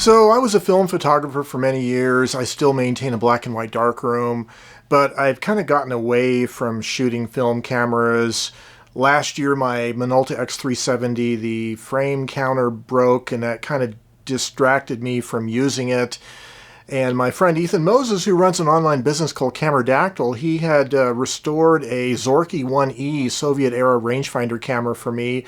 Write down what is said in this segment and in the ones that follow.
So I was a film photographer for many years. I still maintain a black and white darkroom, but I've kind of gotten away from shooting film cameras. Last year, my Minolta X370, the frame counter broke, and that kind of distracted me from using it. And my friend Ethan Moses, who runs an online business called Cameradactyl, he had restored a Zorky 1E Soviet-era rangefinder camera for me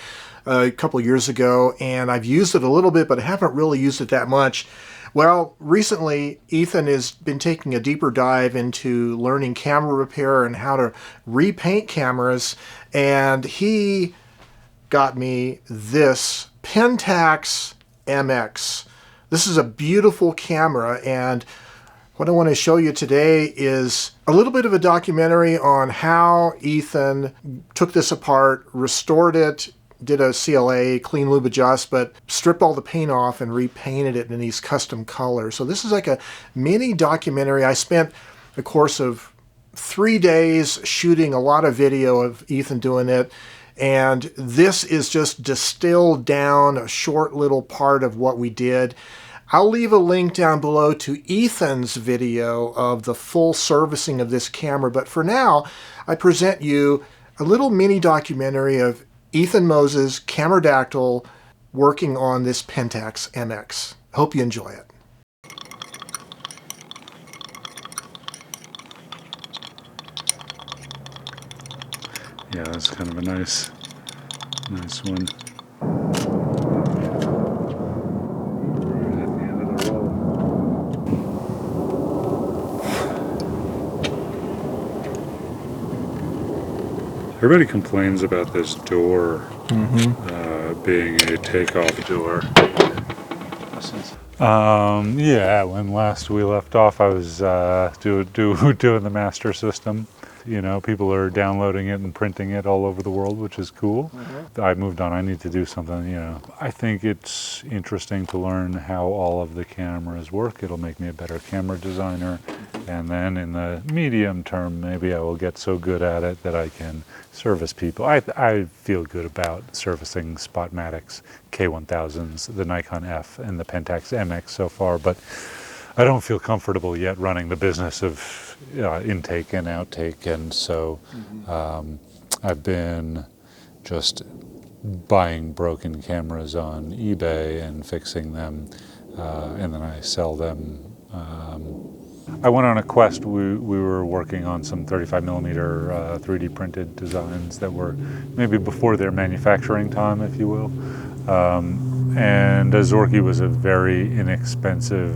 a couple years ago, and I've used it a little bit, but I haven't really used it that much. Well, recently, Ethan has been taking a deeper dive into learning camera repair and how to repaint cameras, and he got me this Pentax MX. This is a beautiful camera, and what I want to show you today is a little bit of a documentary on how Ethan took this apart, restored it, did a CLA, clean lube adjust, but stripped all the paint off and repainted it in these custom colors. So this is like a mini documentary. I spent the course of 3 days shooting a lot of video of Ethan doing it, and this is just distilled down a short little part of what we did. I'll leave a link down below to Ethan's video of the full servicing of this camera, but for now, I present you a little mini documentary of Ethan Moses, Cameradactyl, working on this Pentax MX. Hope you enjoy it. Yeah, that's kind of a nice one. Everybody complains about this door being a takeoff door. Yeah, when last we left off, I was doing the master system. You know, people are downloading it and printing it all over the world, which is cool. I moved on. I need to do something, you know. I think it's interesting to learn how all of the cameras work. It'll make me a better camera designer. And then in the medium term, maybe I will get so good at it that I can service people. I feel good about servicing Spotmatics, K1000s, the Nikon F, and the Pentax MX so far, but I don't feel comfortable yet running the business of intake and outtake, and so I've been just buying broken cameras on eBay and fixing them, and then I sell them. I went on a quest. We were working on some 35mm 3D printed designs that were maybe before their manufacturing time, if you will. And a Zorky was a very inexpensive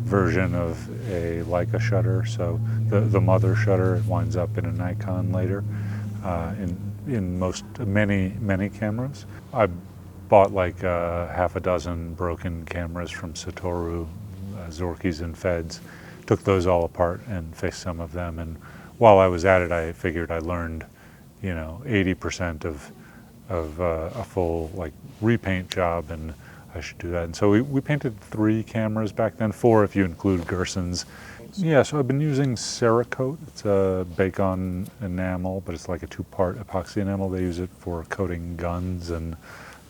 version of a Leica shutter, so the mother shutter winds up in a Nikon later in many cameras. I bought like half a dozen broken cameras from Satoru, Zorkys and Feds, took those all apart and fixed some of them, and while I was at it, I figured I learned, you know, 80% of a full like repaint job, and I should do that. And so we painted 3 cameras back then, 4 if you include Gerson's. Yeah, so I've been using Cerakote. It's a bake-on enamel, but it's like a 2-part epoxy enamel. They use it for coating guns and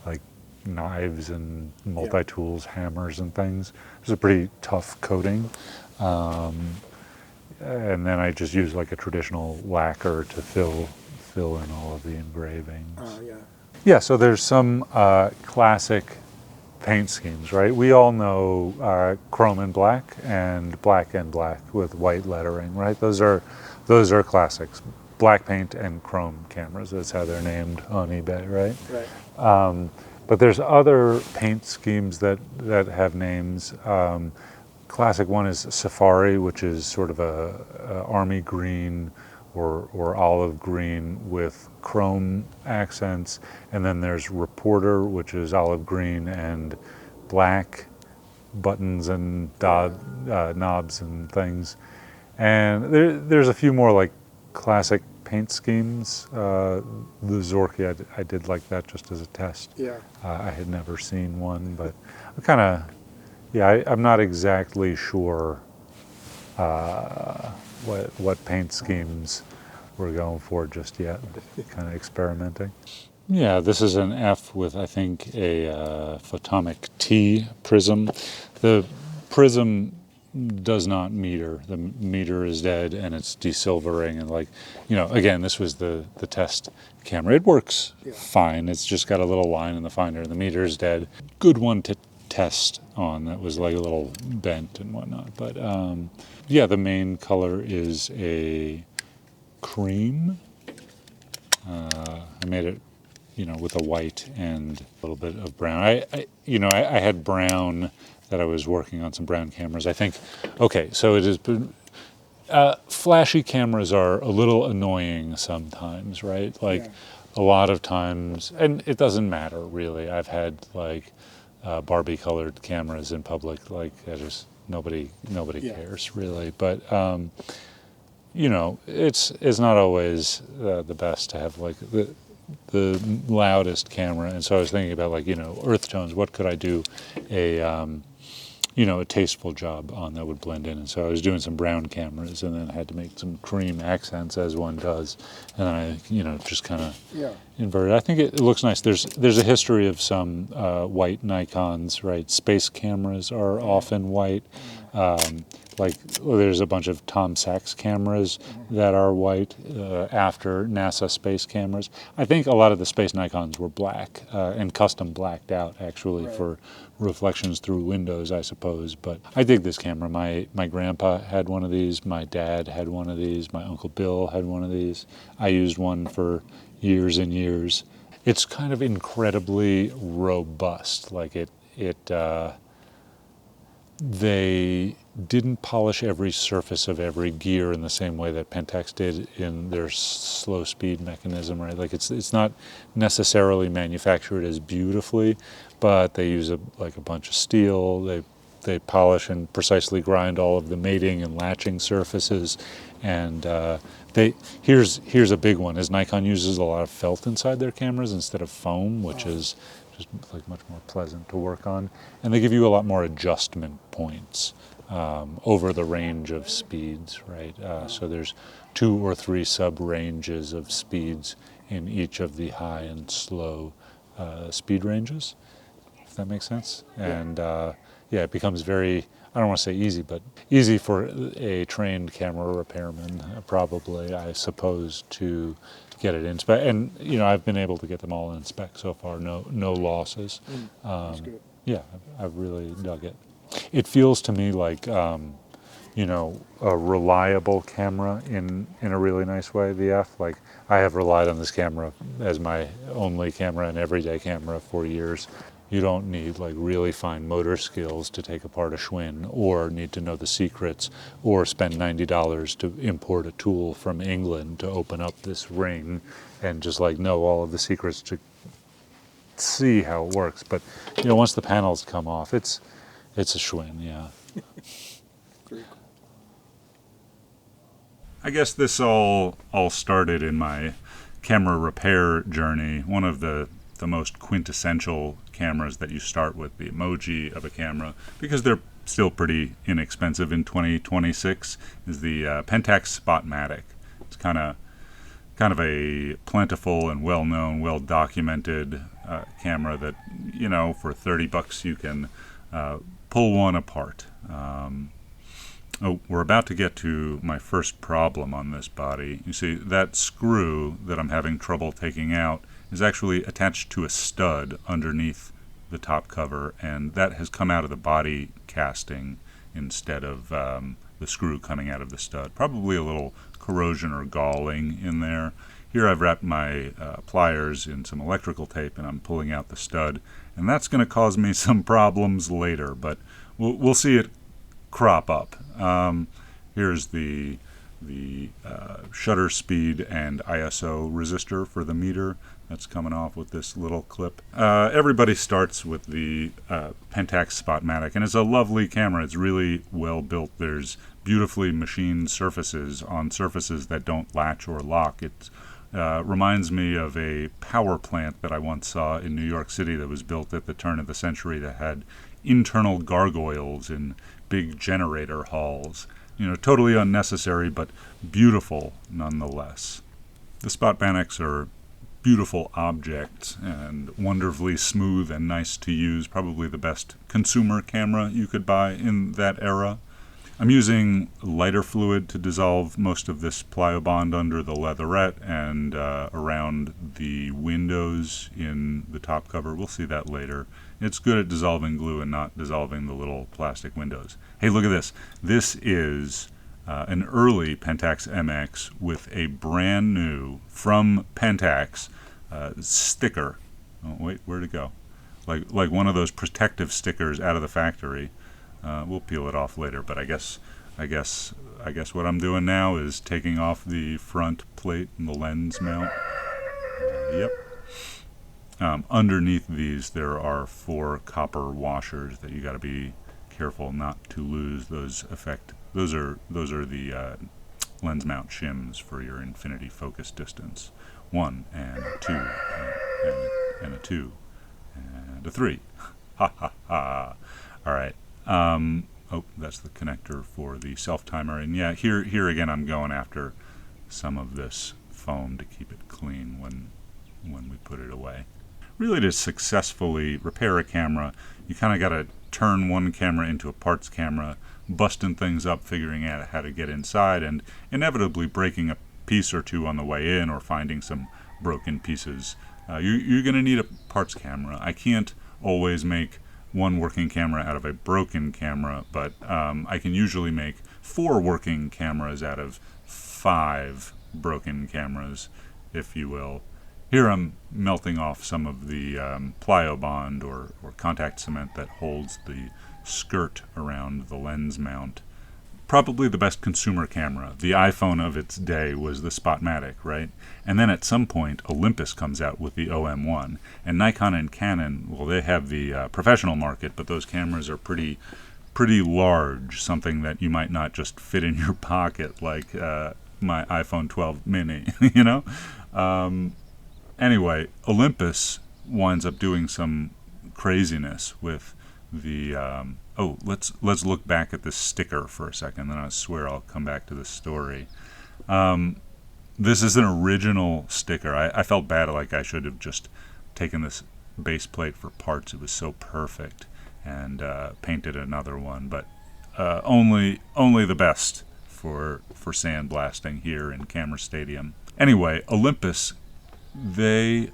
like knives and multi-tools, hammers and things. It's a pretty tough coating. And then I just use like a traditional lacquer to fill in all of the engravings. Yeah, so there's some classic paint schemes, right? We all know chrome and black with white lettering, right? Those are classics. Black paint and chrome cameras, that's how they're named on eBay, right? Right. But there's other paint schemes that have names. Classic one is Safari, which is sort of a army green or olive green with chrome accents, and then there's Reporter, which is olive green and black buttons and knobs and things. And there's a few more like classic paint schemes. The Zorky, I did like that just as a test. Yeah. I had never seen one, but I kind of, I'm not exactly sure what paint schemes we're going for just yet. Kind of experimenting. Yeah, this is an F with, I think, a photomic T prism. The prism does not meter. The meter is dead and it's desilvering. And like, again, this was the test camera. It works fine. It's just got a little line in the finder and the meter is dead. Good one to test on. That was like a little bent and whatnot. But yeah, the main color is a cream. I made it, with a white and a little bit of brown. I had brown that I was working on, some brown cameras. I think, okay, so it is, flashy cameras are a little annoying sometimes, right? Like a lot of times, and it doesn't matter really. I've had like Barbie colored cameras in public, like nobody cares really. But it's not always the best to have like the loudest camera. And so I was thinking about like, earth tones, what could I do a tasteful job on that would blend in. And so I was doing some brown cameras and then I had to make some cream accents as one does. And then I, just kind of inverted. I think it looks nice. There's a history of some white Nikons, right? Space cameras are often white. There's a bunch of Tom Sachs cameras that are white after NASA space cameras. I think a lot of the space Nikons were black and custom blacked out actually for reflections through windows, I suppose. But I dig this camera. My grandpa had one of these. My dad had one of these. My Uncle Bill had one of these. I used one for years and years. It's kind of incredibly robust. Like they didn't polish every surface of every gear in the same way that Pentax did in their slow speed mechanism, right? Like it's not necessarily manufactured as beautifully, but they use a bunch of steel. They polish and precisely grind all of the mating and latching surfaces, and here's a big one: is Nikon uses a lot of felt inside their cameras instead of foam, which is just like much more pleasant to work on, and they give you a lot more adjustment points over the range of speeds, right? So there's 2 or 3 sub-ranges of speeds in each of the high and slow speed ranges, if that makes sense. And it becomes very, I don't want to say easy, but easy for a trained camera repairman, probably, I suppose, to get it in spec. And, I've been able to get them all in spec so far, no losses. That's good. Yeah, I've really dug it. It feels to me like, a reliable camera in a really nice way, the F. Like, I have relied on this camera as my only camera and everyday camera for years. You don't need like really fine motor skills to take apart a Schwinn, or need to know the secrets, or spend $90 to import a tool from England to open up this ring and just like know all of the secrets to see how it works. But once the panels come off, it's a Schwinn, yeah. Very cool. I guess this all started in my camera repair journey. One of the most quintessential cameras that you start with, the emoji of a camera, because they're still pretty inexpensive in 2026, is the Pentax Spotmatic. It's kind of a plentiful and well-known, well-documented camera that, for $30 you can pull one apart. We're about to get to my first problem on this body. You see, that screw that I'm having trouble taking out is actually attached to a stud underneath the top cover, and that has come out of the body casting instead of the screw coming out of the stud. Probably a little corrosion or galling in there. Here I've wrapped my pliers in some electrical tape and I'm pulling out the stud, and that's going to cause me some problems later, but we'll see it crop up. Here's the shutter speed and ISO resistor for the meter. That's coming off with this little clip. Everybody starts with the Pentax Spotmatic, and it's a lovely camera. It's really well built. There's beautifully machined surfaces on surfaces that don't latch or lock. It reminds me of a power plant that I once saw in New York City that was built at the turn of the century that had internal gargoyles in big generator halls. Totally unnecessary, but beautiful nonetheless. The Spotmatics are beautiful object and wonderfully smooth and nice to use. Probably the best consumer camera you could buy in that era. I'm using lighter fluid to dissolve most of this Pliobond under the leatherette and around the windows in the top cover. We'll see that later. It's good at dissolving glue and not dissolving the little plastic windows. Hey, look at this. This is an early Pentax MX with a brand new, from Pentax, sticker. Oh, wait, where'd it go? Like one of those protective stickers out of the factory. We'll peel it off later, but I guess what I'm doing now is taking off the front plate and the lens mount. Yep. Underneath these, there are 4 copper washers that you got to be careful not to lose. Those are the lens mount shims for your infinity focus distance. 1 and a 2 and a 2 and a 3. Ha ha ha. All right. Oh, that's the connector for the self-timer. And yeah, here again, I'm going after some of this foam to keep it clean when we put it away. Really, to successfully repair a camera, you kind of got to turn one camera into a parts camera, busting things up, figuring out how to get inside, and inevitably breaking a piece or two on the way in or finding some broken pieces. You're going to need a parts camera. I can't always make one working camera out of a broken camera, but I can usually make 4 working cameras out of 5 broken cameras, if you will. Here I'm melting off some of the Pliobond or contact cement that holds the skirt around the lens mount. Probably the best consumer camera. The iPhone of its day was the Spotmatic, right? And then at some point, Olympus comes out with the OM1. And Nikon and Canon, well, they have the professional market, but those cameras are pretty large, something that you might not just fit in your pocket like my iPhone 12 mini, you know? Anyway, Olympus winds up doing some craziness with the let's look back at this sticker for a second, then I swear I'll come back to the story. This is an original sticker. I felt bad, like I should have just taken this base plate for parts. It was so perfect, and painted another one, but only the best for sandblasting here in Camera Stadium. Anyway, Olympus, they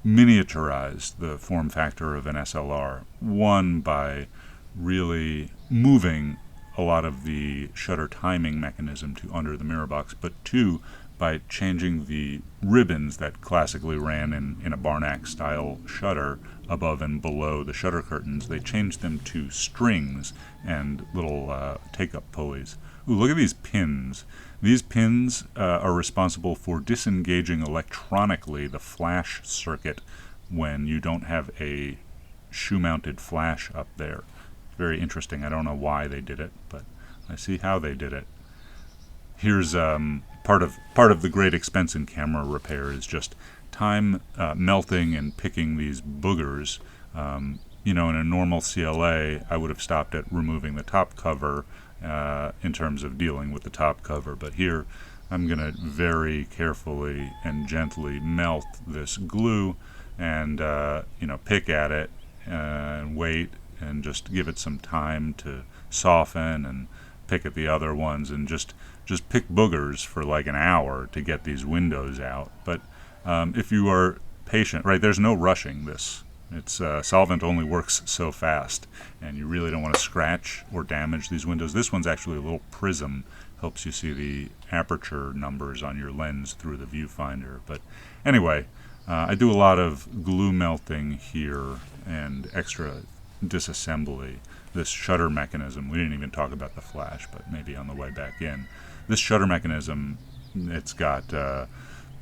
miniaturized the form factor of an SLR, one by really moving a lot of the shutter timing mechanism to under the mirror box, but 2, by changing the ribbons that classically ran in a Barnack style shutter above and below the shutter curtains. They changed them to strings and little take-up pulleys. Ooh, look at these pins. These pins are responsible for disengaging electronically the flash circuit when you don't have a shoe-mounted flash up there. Very interesting. I don't know why they did it, but I see how they did it. Here's part of the great expense in camera repair is just time melting and picking these boogers. In a normal CLA, I would have stopped at removing the top cover in terms of dealing with the top cover, but here I'm going to very carefully and gently melt this glue and pick at it and wait and just give it some time to soften, and pick at the other ones and just pick boogers for like an hour to get these windows out. But if you are patient, right, there's no rushing this. It's solvent only works so fast, and you really don't want to scratch or damage these windows. This one's actually a little prism, helps you see the aperture numbers on your lens through the viewfinder. But anyway, I do a lot of glue melting here and extra disassembly. This shutter mechanism, we didn't even talk about the flash, but maybe on the way back in. This shutter mechanism, it's got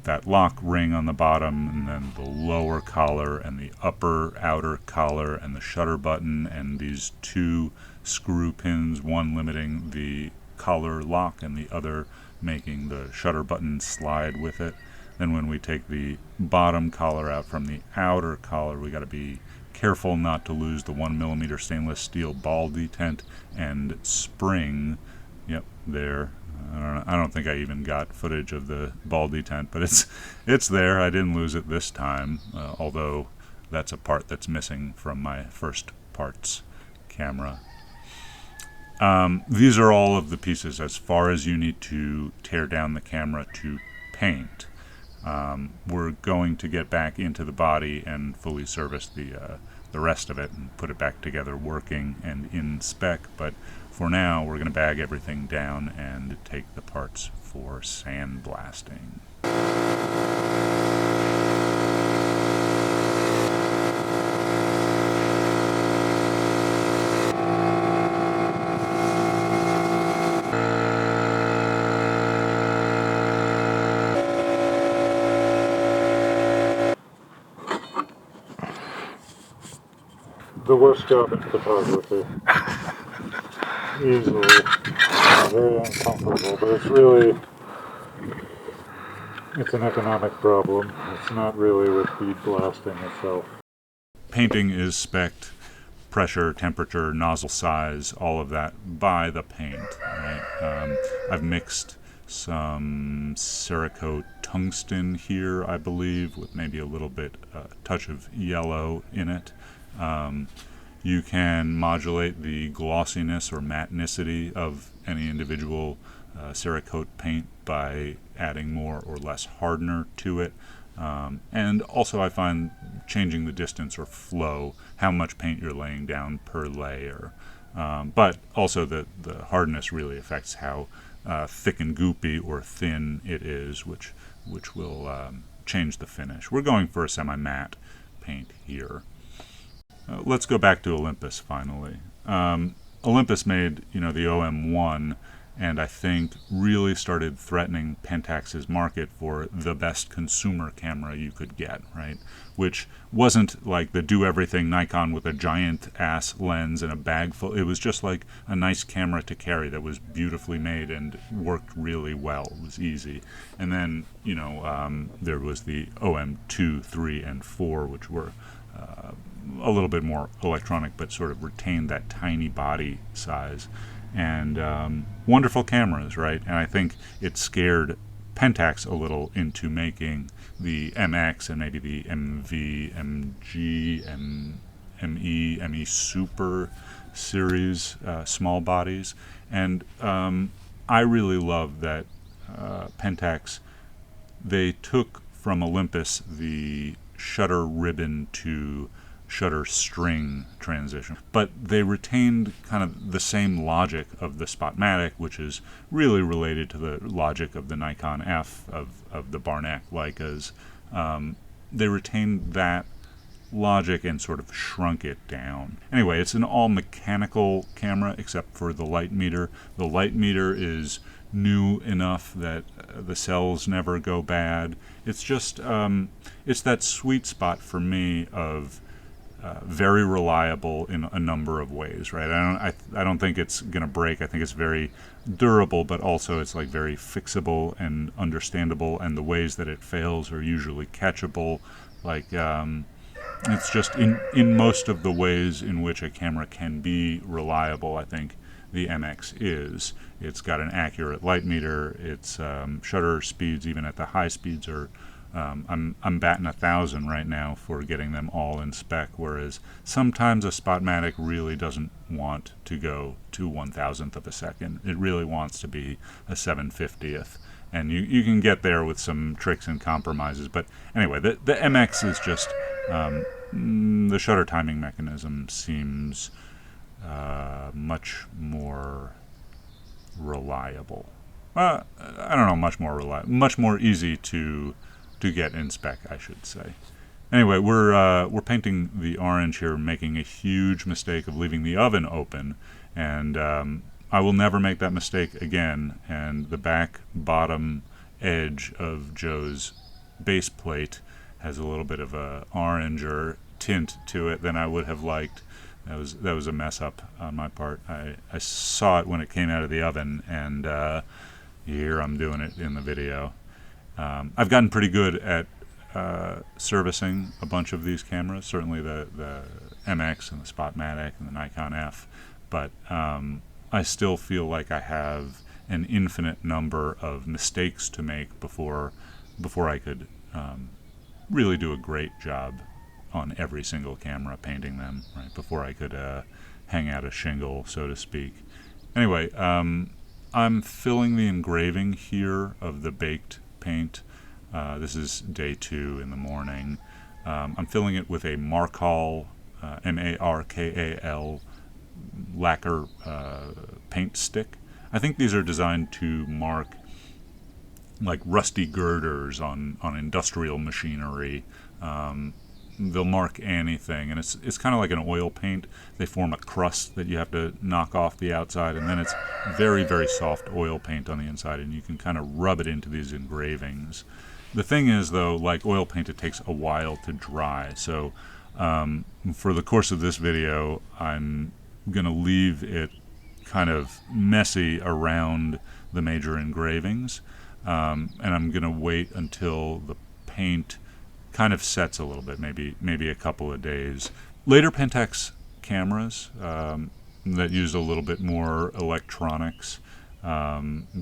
that lock ring on the bottom, and then the lower collar and the upper outer collar and the shutter button, and these 2 screw pins, one limiting the collar lock and the other making the shutter button slide with it. Then when we take the bottom collar out from the outer collar, we got to be careful not to lose the 1mm stainless steel ball detent and spring. Yep, there. I don't think I even got footage of the ball detent, but it's there. I didn't lose it this time, although that's a part that's missing from my first parts camera. These are all of the pieces as far as you need to tear down the camera to paint. We're going to get back into the body and fully service the rest of it and put it back together working and in spec, but for now we're going to bag everything down and take the parts for sandblasting. The worst job in photography. Easily. Very uncomfortable, but it's an economic problem. It's not really with bead blasting itself. Painting is spec'd, pressure, temperature, nozzle size, all of that by the paint. Right? I've mixed some Cerakote tungsten here, I believe, with maybe a little bit, touch of yellow in it. You can modulate the glossiness or mattenicity of any individual Cerakote paint by adding more or less hardener to it. And also I find changing the distance or flow, how much paint you're laying down per layer. But also the hardness really affects how thick and goopy or thin it is, which will change the finish. We're going for a semi-matte paint here. Let's go back to Olympus finally. Olympus made, the OM1, and I think really started threatening Pentax's market for the best consumer camera you could get, right? Which wasn't like the do-everything Nikon with a giant-ass lens and a bag full. It was just like a nice camera to carry that was beautifully made and worked really well. It was easy. And then, there was the OM2, 3, and 4, which were a little bit more electronic, but sort of retained that tiny body size. And wonderful cameras, right? And I think it scared Pentax a little into making the MX and maybe the MV, MG, ME Super series small bodies. And I really love that Pentax, they took from Olympus the shutter ribbon to shutter string transition, but they retained kind of the same logic of the Spotmatic, which is really related to the logic of the Nikon F of the Barnack Leicas. They retained that logic and sort of shrunk it down. Anyway, it's an all mechanical camera except for the light meter. The light meter is new enough that the cells never go bad. It's just it's that sweet spot for me of very reliable in a number of ways, right? I don't think it's going to break. I think it's very durable, but also it's like very fixable and understandable, and the ways that it fails are usually catchable. Like it's just in most of the ways in which a camera can be reliable, I think the MX is. It's got an accurate light meter. Its shutter speeds, even at the high speeds, are I'm batting 1,000 right now for getting them all in spec, whereas sometimes a Spotmatic really doesn't want to go to 1,000th of a second. It really wants to be a 750th, and you can get there with some tricks and compromises. But anyway, the MX is just the shutter timing mechanism seems much more reliable. I don't know, much more reliable, much more easy to get in spec, I should say. Anyway, we're painting the orange here, making a huge mistake of leaving the oven open, and I will never make that mistake again. And the back bottom edge of Joe's base plate has a little bit of a oranger tint to it than I would have liked. That was a mess up on my part. I saw it when it came out of the oven, and here I'm doing it in the video. I've gotten pretty good at servicing a bunch of these cameras, certainly the MX and the Spotmatic and the Nikon F, but I still feel like I have an infinite number of mistakes to make before I could really do a great job on every single camera painting them, right? Before I could hang out a shingle, so to speak. Anyway, I'm filling the engraving here of the baked paint. This is day 2 in the morning. I'm filling it with a Markal, Markal lacquer paint stick. I think these are designed to mark like rusty girders on industrial machinery. They'll mark anything, and it's kind of like an oil paint. They form a crust that you have to knock off the outside, and then it's very, very soft oil paint on the inside, and you can kind of rub it into these engravings. The thing is, though, like oil paint, it takes a while to dry. So for the course of this video, I'm going to leave it kind of messy around the major engravings, and I'm going to wait until the paint kind of sets a little bit, maybe a couple of days. Later Pentax cameras that used a little bit more electronics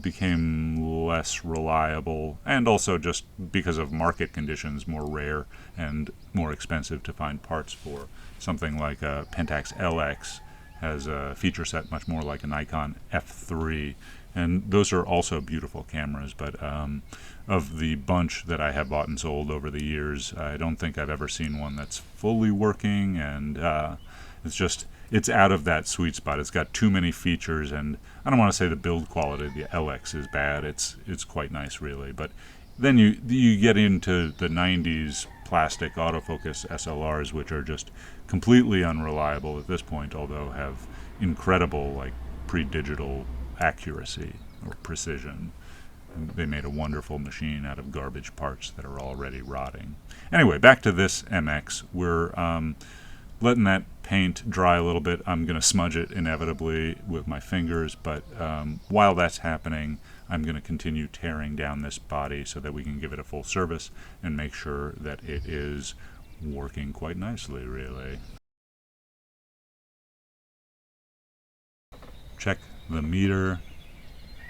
became less reliable, and also just because of market conditions, more rare and more expensive to find parts for. Something like a Pentax LX has a feature set much more like a Nikon F3, and those are also beautiful cameras, but of the bunch that I have bought and sold over the years, I don't think I've ever seen one that's fully working, and it's out of that sweet spot. It's got too many features, and I don't want to say the build quality of the LX is bad. It's quite nice, really, but then you get into the 90s plastic autofocus SLRs, which are just completely unreliable at this point, although have incredible like pre-digital accuracy or precision. They made a wonderful machine out of garbage parts that are already rotting. Anyway, back to this MX. We're letting that paint dry a little bit. I'm going to smudge it inevitably with my fingers, but while that's happening, I'm going to continue tearing down this body so that we can give it a full service and make sure that it is working quite nicely, really. Check the meter.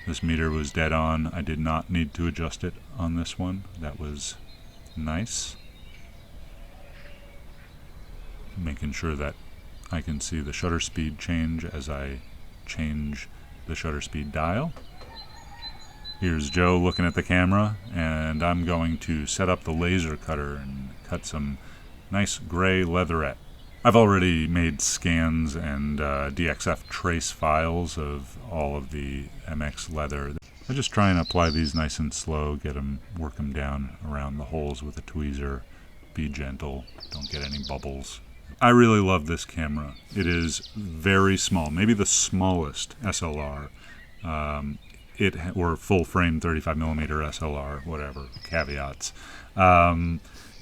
This meter was dead on. I did not need to adjust it on this one. That was nice. Making sure that I can see the shutter speed change as I change the shutter speed dial. Here's Joe looking at the camera, and I'm going to set up the laser cutter and cut some nice gray leatherette. I've already made scans and DXF trace files of all of the MX leather. I just try and apply these nice and slow, work them down around the holes with a tweezer. Be gentle, don't get any bubbles. I really love this camera. It is very small, maybe the smallest SLR, or full frame 35mm SLR, whatever, caveats.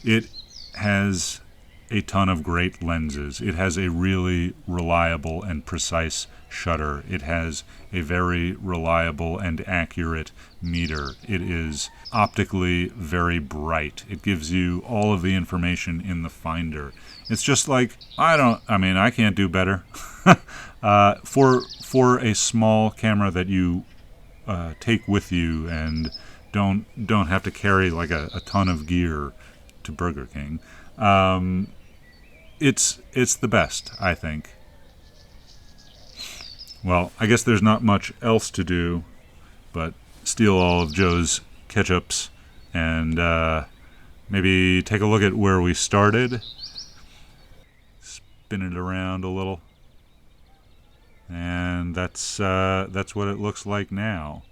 It has a ton of great lenses. It has a really reliable and precise shutter. It has a very reliable and accurate meter. It is optically very bright. It gives you all of the information in the finder. It's just like, I can't do better. For a small camera that you take with you and don't have to carry like a ton of gear to Burger King, it's the best, I think. Well, I guess there's not much else to do but steal all of Joe's ketchups and maybe take a look at where we started. Spin it around a little. And that's what it looks like now.